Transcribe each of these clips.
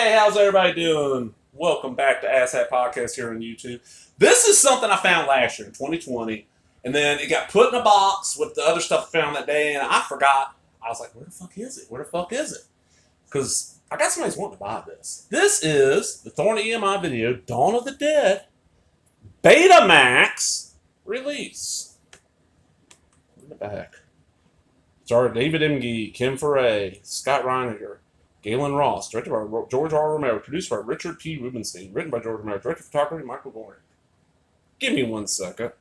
Hey, how's everybody doing? Welcome back to AFAIK Podcast here on YouTube. This is something I found last year in 2020, and then it got put in a box with the other stuff I found that day, and I forgot. I was like, where the fuck is it? Where the fuck is it? Because I got somebody's wanting to buy this. This is the Thorn EMI video, Dawn of the Dead, BetaMax release. In the back. Starred David M. Gee, Kim Foray, Scott Reiniger, Galen Ross, directed by George R. Romero, produced by Richard P. Rubenstein, written by George Romero, director of photography Michael Gorman. Give me 1 second.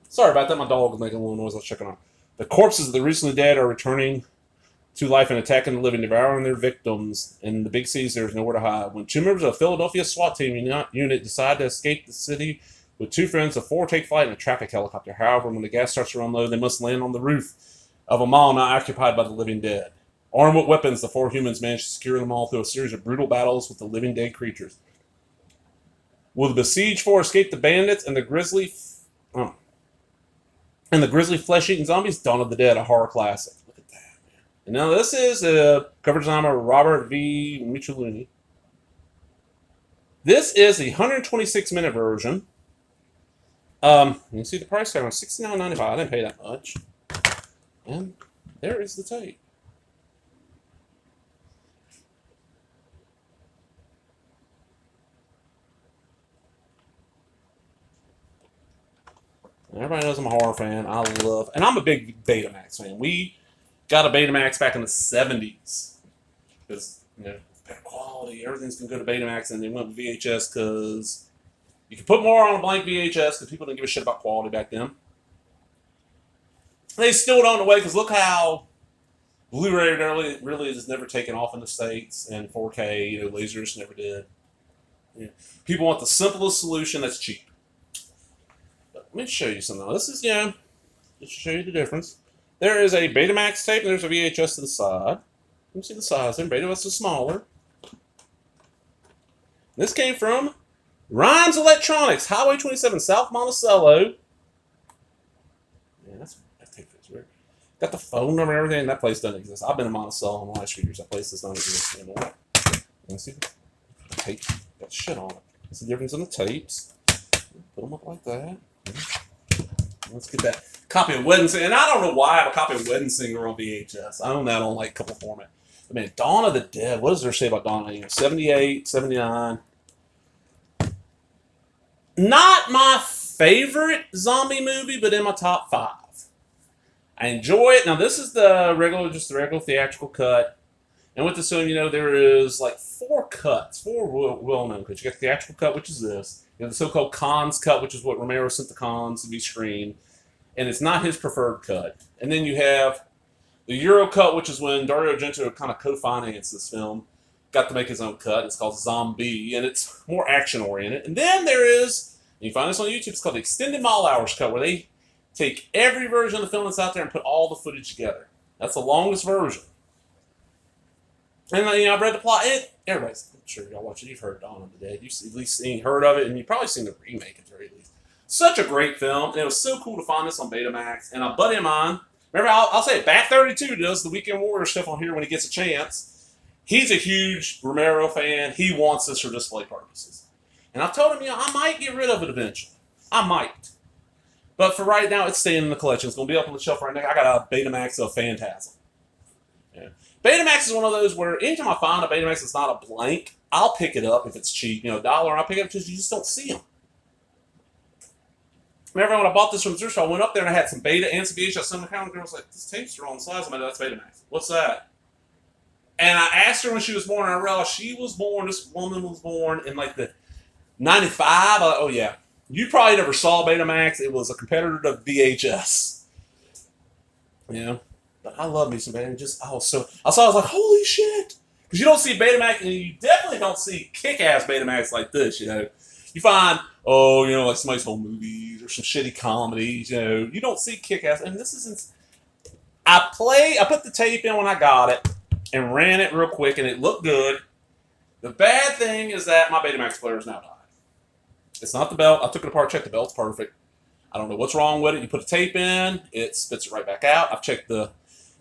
Sorry about that, my dog was making a little noise. Let's check it out. The corpses of the recently dead are returning to life and attacking the living, devouring their victims. In the big cities, there is nowhere to hide. When 2 members of a Philadelphia SWAT team unit decide to escape the city with 2 friends, the 4 take flight in a traffic helicopter. However, when the gas starts to run low, they must land on the roof of a mall not occupied by the living dead. Armed with weapons, the 4 humans manage to secure the mall through a series of brutal battles with the living dead creatures. Will the besieged 4 escape the bandits and the grisly flesh-eating zombies? Dawn of the Dead, a horror classic. Look at that, man. And now this is a cover design by Robert V. Michelini. This is the 126-minute version. You can see the price tag on $69.95. I didn't pay that much. And there is the tape. Everybody knows I'm a horror fan. And I'm a big BetaMax fan. We got a BetaMax back in the 70s. Because, better quality, everything's been good to BetaMax, and they went with VHS because you could put more on a blank VHS because people didn't give a shit about quality back then. They still don't away because look how Blu Ray really has never taken off in the States, and 4K, lasers never did. Yeah. People want the simplest solution that's cheap. Let me show you something. This is, just to show you the difference. There is a BetaMax tape, and there's a VHS to the side. You can see the size there. BetaMax is smaller. This came from Rhymes Electronics, Highway 27, South Monticello. Yeah, that tape is weird. Got the phone number and everything. That place doesn't exist. I've been in Monticello in the last few years. That place does not exist anymore. You can see the tape. Got shit on it. That's the difference in the tapes. Put them up like that. Let's get that copy of Wedding Singer. And I don't know why I have a copy of Wedding Singer on VHS. I own that on like a couple format. But man, Dawn of the Dead. What does there say about Dawn of the Dead? 78, 79. Not my favorite zombie movie, but in my top 5. I enjoy it. Now this is the regular theatrical cut. And with this film, there is like 4 cuts, 4 well-known cuts. You got the theatrical cut, which is this. You have the so-called Cons cut, which is what Romero sent the Cons to be screened. And it's not his preferred cut. And then you have the Euro cut, which is when Dario Argento kind of co-financed this film. Got to make his own cut. It's called Zombie, and it's more action-oriented. And then there is, and you find this on YouTube, it's called the Extended Mile Hours cut, where they take every version of the film that's out there and put all the footage together. That's the longest version. And I've read the plot. Everybody's, I'm sure y'all watch it. You've heard Dawn of the Dead. You've at least heard of it, and you've probably seen the remake at the very least. Such a great film, and it was so cool to find this on BetaMax. And a buddy of mine, remember, I'll say it, Bat32 does the Weekend Warrior stuff on here when he gets a chance. He's a huge Romero fan. He wants this for display purposes. And I told him, I might get rid of it eventually. I might. But for right now, it's staying in the collection. It's going to be up on the shelf right now. I got a BetaMax of Phantasm. Yeah. BetaMax is one of those where anytime I find a BetaMax that's not a blank, I'll pick it up if it's cheap. $1, I'll pick it up because you just don't see them. Remember when I bought this from the thrift store, I went up there and I had some Beta and some VHS. Some girl was like, this tape's the wrong size. I'm like, that's BetaMax. What's that? And I asked her when she was born, and I realized this woman was born in like the 95. Oh, yeah. You probably never saw BetaMax. It was a competitor to VHS. But I love me some Beta. I was like, holy shit. Because you don't see BetaMax, and you definitely don't see kick-ass BetaMax like this, You find, like somebody's home movies or some shitty comedies, You don't see kick-ass. And this isn't... I put the tape in when I got it and ran it real quick, and it looked good. The bad thing is that my BetaMax player is now died. It's not the belt. I took it apart, checked the belt's perfect. I don't know what's wrong with it. You put a tape in, it spits it right back out. I've checked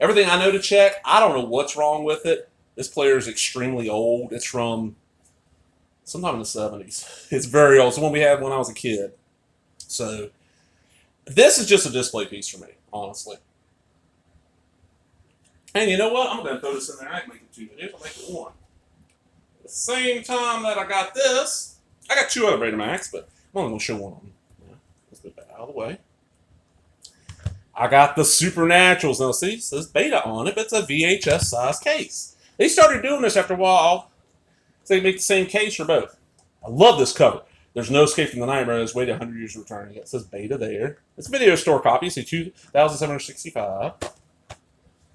everything I know to check. I don't know what's wrong with it. This player is extremely old. It's from sometime in the 70s. It's very old. It's the one we had when I was a kid. So this is just a display piece for me, honestly. And you know what? I'm going to throw this in there. I can make it 2 videos. I'll make it 1. At the same time that I got this, I got 2 other BetaMax, but I'm only going to show one of them. Yeah, let's move that out of the way. I got the Supernaturals. Now, see, it says Beta on it, but it's a VHS size case. They started doing this after a while, so they make the same case for both. I love this cover. There's no escape from the nightmare. There's waited 100 years to return. It says Beta there. It's a video store copy. See, 2,765. It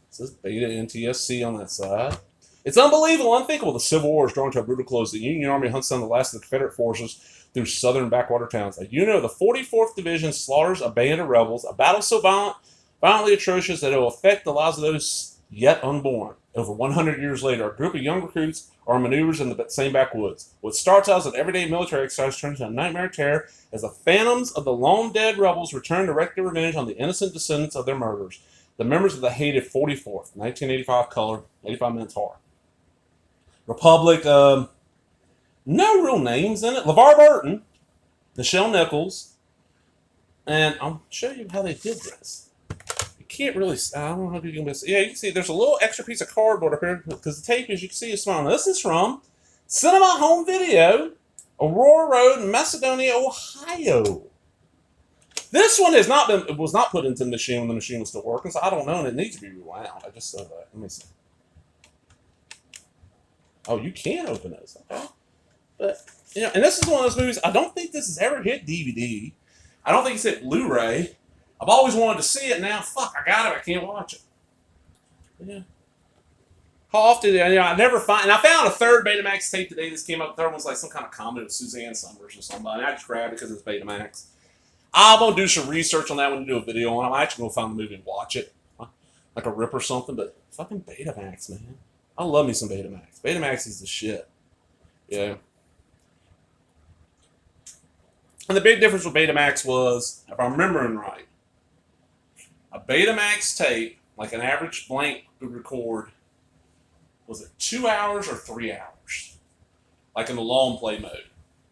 says Beta NTSC on that side. It's unbelievable, unthinkable. The Civil War is drawing to a brutal close. The Union Army hunts down the last of the Confederate forces through southern backwater towns. A unit of the 44th Division slaughters a band of rebels. A battle so violently atrocious that it will affect the lives of those yet unborn. Over 100 years later, a group of young recruits are maneuvers in the same backwoods. What starts out as an everyday military exercise turns into a nightmare terror as the phantoms of the long-dead rebels return to wreak their revenge on the innocent descendants of their murderers. The members of the hated 44th, 1985 color, 85 minutes hard. Republic, no real names in it. LeVar Burton, Nichelle Nichols, and I'll show you how they did this. You can't really, I don't know if you can miss. Yeah, you can see there's a little extra piece of cardboard up here because the tape, as you can see, is small. Now, this is from Cinema Home Video, Aurora Road, Macedonia, Ohio. This one was not put into the machine when the machine was still working, so I don't know, and it needs to be rewound. I just saw that. Let me see. Oh, you can open those, okay? But, you know, and this is one of those movies, I don't think this has ever hit DVD. I don't think it's hit Blu Ray. I've always wanted to see it. Now, fuck, I got it. I can't watch it. But yeah. How often, you know, I never find, and I found a third BetaMax tape today. This came up. The third one's like some kind of comedy with Suzanne Summers or somebody. I just grabbed it because it's BetaMax. I'm going to do some research on that one and do a video on it. I'm actually going to find the movie and watch it. Like a rip or something, but fucking BetaMax, man. I love me some BetaMax. BetaMax is the shit. Yeah. And the big difference with BetaMax was, if I'm remembering right, a BetaMax tape, like an average blank would record, was it 2 hours or 3 hours? Like in the long play mode,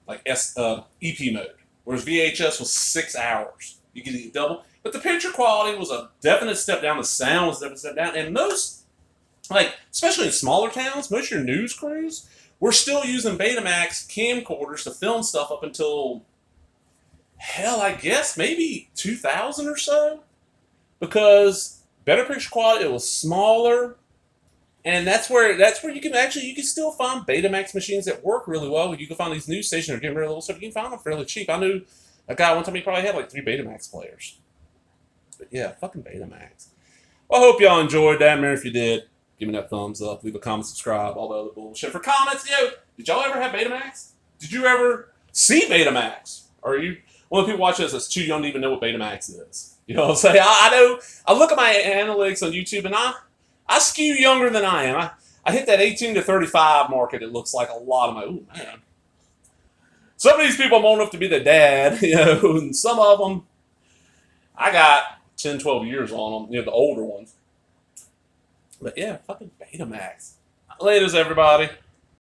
like EP mode. Whereas VHS was 6 hours. You could get double. But the picture quality was a definite step down. The sound was a definite step down. And most, like, especially in smaller towns, most of your news crews were still using BetaMax camcorders to film stuff up until, hell, I guess maybe 2000 or so. Because better picture quality, it was smaller. And that's where you can still find BetaMax machines that work really well. You can find these news stations that are getting rid of little stuff. You can find them fairly cheap. I knew a guy one time, he probably had like 3 BetaMax players. But yeah, fucking BetaMax. Well, I hope y'all enjoyed that, man. If you did, give me that thumbs up, leave a comment, subscribe, all the other bullshit. For comments, did y'all ever have BetaMax? Did you ever see BetaMax? Or are you one of the people watching this that's too young to even know what BetaMax is? You know what I'm saying? I know. I look at my analytics on YouTube, and I skew younger than I am. I hit that 18 to 35 market, it looks like a lot of my, ooh, man. Some of these people I'm old enough to be the dad, you know, and some of them, I got 10, 12 years on them, you know, the older ones. But yeah, fucking BetaMax. Laters, everybody.